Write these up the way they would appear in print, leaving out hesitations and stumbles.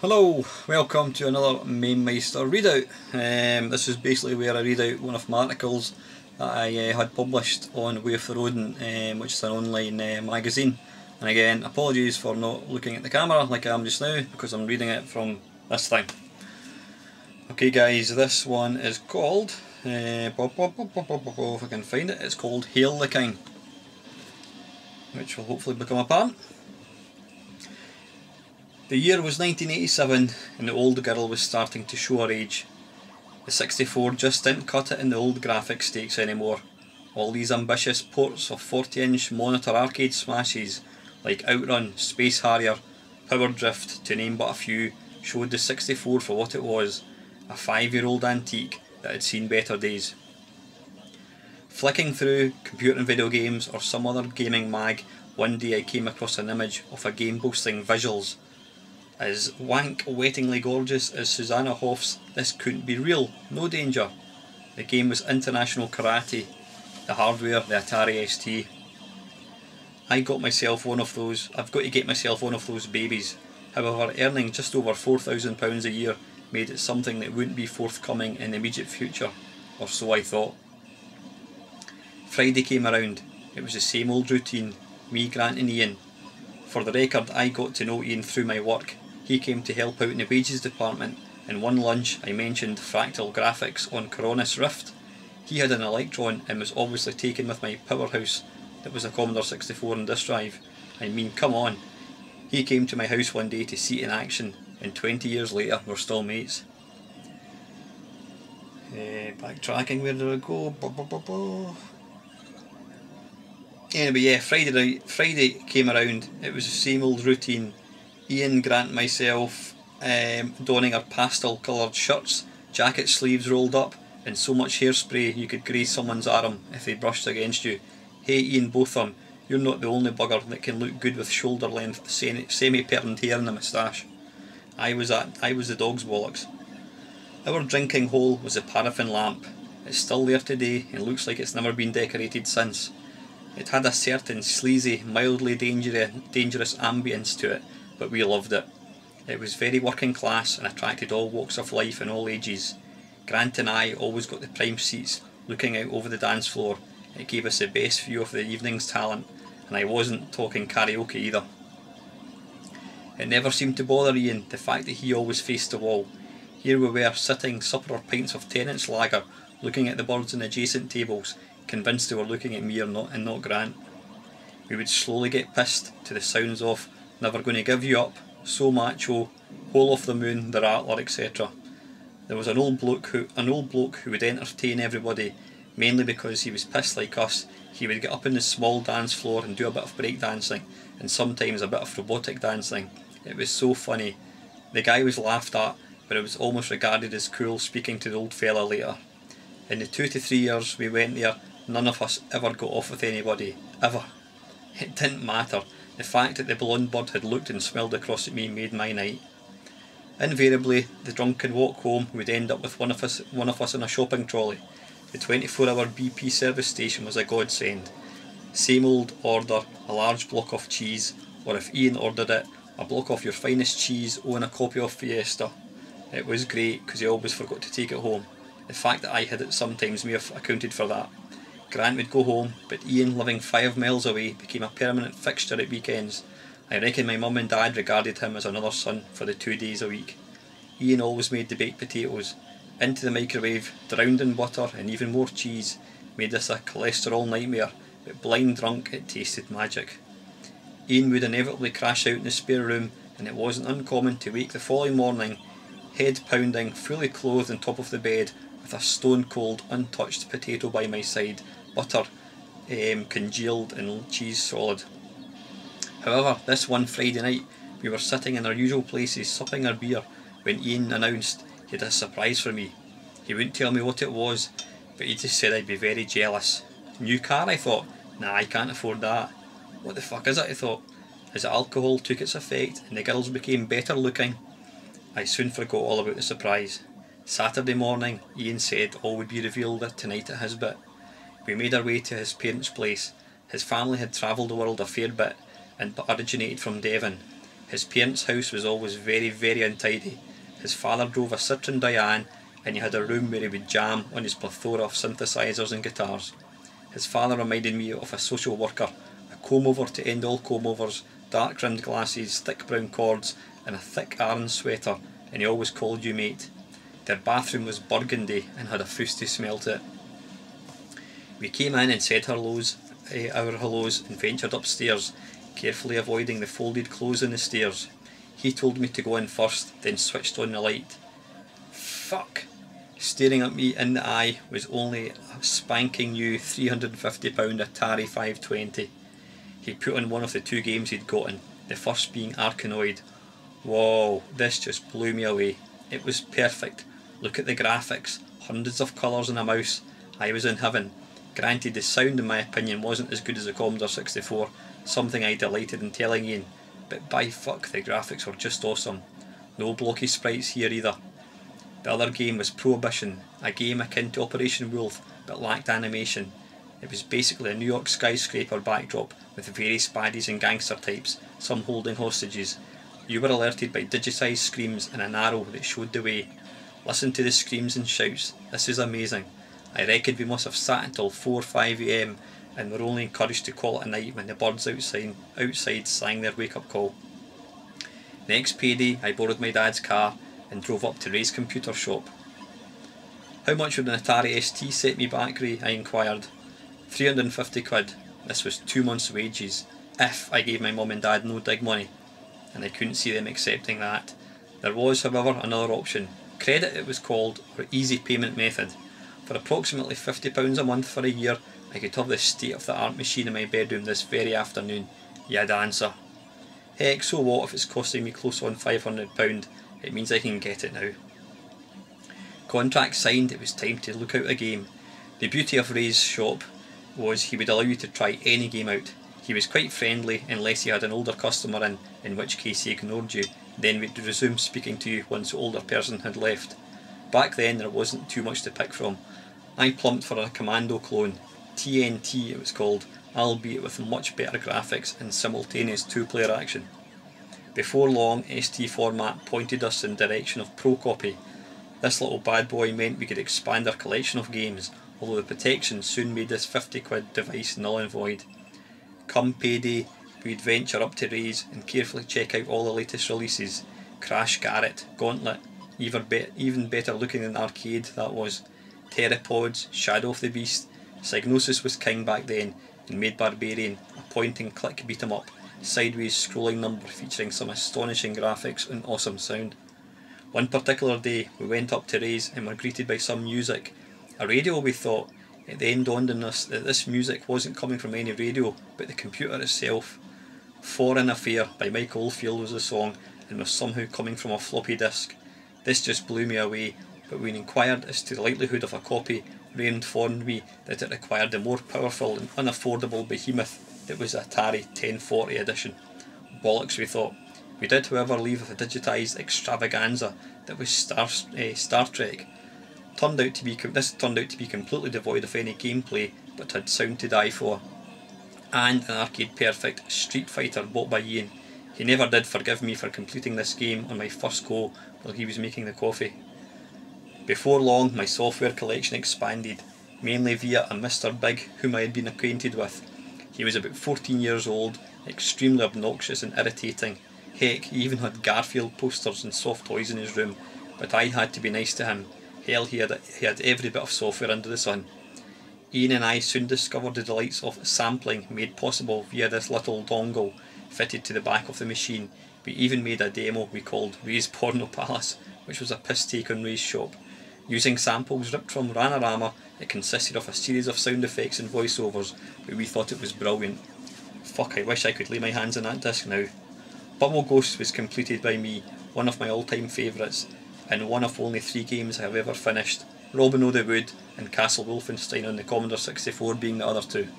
Hello, welcome to another Mamemeister readout. This is basically where I read out one of my articles that I had published on Way of the Rodent, which is an online magazine. And again, apologies for not looking at the camera like I am just now, because I'm reading it from this thing. Okay guys, this one is called, if I can find it, it's called Hail the King, which will hopefully become apparent. The year was 1987 and the old girl was starting to show her age. The 64 just didn't cut it in the old graphic stakes anymore. All these ambitious ports of 40-inch monitor arcade smashes like Outrun, Space Harrier, Power Drift, to name but a few, showed the 64 for what it was, a 5-year-old antique that had seen better days. Flicking through computer and video games or some other gaming mag, one day I came across an image of a game boasting visuals. As wank-wettingly gorgeous as Susanna Hoff's This Couldn't Be Real, No Danger. The game was International Karate, the hardware the Atari ST. I've got to get myself one of those babies. However, earning just over £4,000 a year made it something that wouldn't be forthcoming in the immediate future, or so I thought. Friday came around. It was the same old routine, me, Grant and Ian. For the record, I got to know Ian through my work. He came to help out in the wages department, and one lunch I mentioned fractal graphics on Coronis Rift. He had an Electron and was obviously taken with my powerhouse that was a Commodore 64 and disk drive. I mean, come on. He came to my house one day to see it in action, and 20 years later we're still mates. Backtracking, where did I go? Anyway, yeah, Friday came around. It was the same old routine. Ian, Grant and myself donning our pastel coloured shirts, jacket sleeves rolled up, and so much hairspray you could graze someone's arm if they brushed against you. Hey Ian Botham, you're not the only bugger that can look good with shoulder length semi-permed hair and a moustache. I was the dog's bollocks. Our drinking hole was a paraffin lamp. It's still there today and looks like it's never been decorated since. It had a certain sleazy, mildly dangerous ambience to it, but we loved it. It was very working class and attracted all walks of life and all ages. Grant and I always got the prime seats, looking out over the dance floor. It gave us the best view of the evening's talent, and I wasn't talking karaoke either. It never seemed to bother Ian, the fact that he always faced the wall. Here we were, sitting, supping our pints of 10-inch lager, looking at the birds in adjacent tables, convinced they were looking at me and not Grant. We would slowly get pissed to the sounds of Never Gonna Give You Up, So Macho, Hole of the Moon, The Rattler, etc. There was an old bloke who would entertain everybody, mainly because he was pissed like us. He would get up on the small dance floor and do a bit of break dancing, and sometimes a bit of robotic dancing. It was so funny. The guy was laughed at, but it was almost regarded as cool speaking to the old fella later. In the 2 to 3 years we went there, none of us ever got off with anybody, ever. It didn't matter. The fact that the blonde bird had looked and smiled across at me made my night. Invariably, the drunken walk home would end up with one of us in a shopping trolley. The 24-hour BP service station was a godsend. Same old order, a large block of cheese, or if Ian ordered it, a block of your finest cheese and a copy of Fiesta. It was great because he always forgot to take it home. The fact that I had it sometimes may have accounted for that. Grant would go home, but Ian, living 5 miles away, became a permanent fixture at weekends. I reckon my mum and dad regarded him as another son for the 2 days a week. Ian always made the baked potatoes. Into the microwave, drowned in butter and even more cheese, made this a cholesterol nightmare, but blind drunk it tasted magic. Ian would inevitably crash out in the spare room, and it wasn't uncommon to wake the following morning, head pounding, fully clothed on top of the bed, with a stone cold, untouched potato by my side, butter congealed and cheese solid. However, this one Friday night, we were sitting in our usual places supping our beer when Ian announced he had a surprise for me. He wouldn't tell me what it was, but he just said I'd be very jealous. New car, I thought. Nah, I can't afford that. What the fuck is it, I thought. As alcohol took its effect and the girls became better looking, I soon forgot all about the surprise. Saturday morning, Ian said all would be revealed tonight at his bit. We made our way to his parents' place. His family had travelled the world a fair bit, but originated from Devon. His parents' house was always very, very untidy. His father drove a Citroen Diane, and he had a room where he would jam on his plethora of synthesizers and guitars. His father reminded me of a social worker, a comb-over to end all comb-overs, dark-rimmed glasses, thick brown cords, and a thick Aran sweater, and he always called you mate. Their bathroom was burgundy and had a frosty smell to it. We came in and said our hellos and ventured upstairs, carefully avoiding the folded clothes on the stairs. He told me to go in first, then switched on the light. Fuck! Staring at me in the eye was only a spanking new £350 Atari 520. He put on one of the two games he'd gotten, the first being Arkanoid. Whoa, this just blew me away. It was perfect. Look at the graphics, hundreds of colours and a mouse. I was in heaven. Granted, the sound in my opinion wasn't as good as the Commodore 64, something I delighted in telling Ian, but by fuck the graphics were just awesome. No blocky sprites here either. The other game was Prohibition, a game akin to Operation Wolf but lacked animation. It was basically a New York skyscraper backdrop with various baddies and gangster types, some holding hostages. You were alerted by digitised screams and an arrow that showed the way. Listen to the screams and shouts, this is amazing. I reckon we must have sat until 4 or 5 AM and were only encouraged to call it a night when the birds outside sang their wake up call. Next payday I borrowed my dad's car and drove up to Ray's computer shop. How much would an Atari ST set me back, Ray? I inquired. 350 quid. This was 2 months' wages, if I gave my mum and dad no dig money, and I couldn't see them accepting that. There was, however, another option. Credit it was called, or easy payment method. For approximately £50 a month for a year, I could have this state-of-the-art machine in my bedroom this very afternoon. You'd answer. Heck, so what if it's costing me close on £500? It means I can get it now. Contract signed, it was time to look out a game. The beauty of Ray's shop was he would allow you to try any game out. He was quite friendly unless he had an older customer in which case he ignored you, then would resume speaking to you once the older person had left. Back then there wasn't too much to pick from. I plumped for a Commando clone, TNT it was called, albeit with much better graphics and simultaneous two-player action. Before long, ST format pointed us in the direction of Pro Copy. This little bad boy meant we could expand our collection of games, although the protection soon made this 50 quid device null and void. Come payday, we'd venture up to Ray's and carefully check out all the latest releases. Crash Garrett, Gauntlet, even better looking than Arcade that was. Pteropods, Shadow of the Beast, Psygnosis was king back then, and made Barbarian, a point and click beat 'em up, sideways scrolling number featuring some astonishing graphics and awesome sound. One particular day we went up to Ray's and were greeted by some music. A radio, we thought. It then dawned on us that this music wasn't coming from any radio, but the computer itself. Foreign Affair by Mike Oldfield was the song, and was somehow coming from a floppy disk. This just blew me away, but when inquired as to the likelihood of a copy, Ray informed me that it required the more powerful and unaffordable behemoth that was Atari 1040 edition. Bollocks, we thought. We did, however, leave with a digitised extravaganza that was Star Trek. This turned out to be completely devoid of any gameplay, but had sound to die for. And an arcade perfect Street Fighter bought by Ian. He never did forgive me for completing this game on my first go while he was making the coffee. Before long, my software collection expanded, mainly via a Mr. Big whom I had been acquainted with. He was about 14 years old, extremely obnoxious and irritating. Heck, he even had Garfield posters and soft toys in his room, but I had to be nice to him. Hell, he had every bit of software under the sun. Ian and I soon discovered the delights of sampling made possible via this little dongle fitted to the back of the machine. We even made a demo we called Ray's Porno Palace, which was a piss take on Ray's shop. Using samples ripped from Ranarama, it consisted of a series of sound effects and voiceovers, but we thought it was brilliant. Fuck, I wish I could lay my hands on that disc now. Bubble Ghost was completed by me, one of my all-time favourites, and one of only 3 games I have ever finished, Robin o' the Wood and Castle Wolfenstein on the Commodore 64 being the other 2.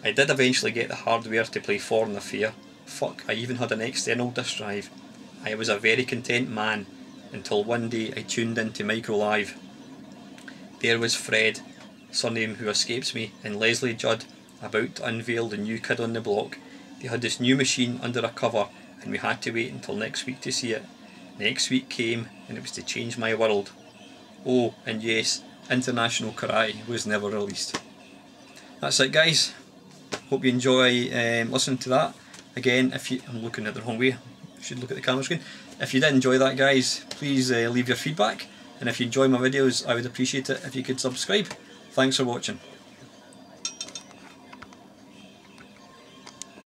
I did eventually get the hardware to play Foreign Affair. Fuck, I even had an external disk drive. I was a very content man, until one day I tuned into Micro Live. There was Fred, surname who escapes me, and Leslie Judd, about to unveil the new kid on the block. they had this new machine under a cover, and we had to wait until next week to see it. Next week came, and it was to change my world. Oh, and yes, International Karate was never released. That's it, guys. Hope you enjoy listening to that. Again, I'm looking at the wrong way, I should look at the camera screen. If you did enjoy that, guys, please leave your feedback, and if you enjoy my videos, I would appreciate it if you could subscribe. Thanks for watching.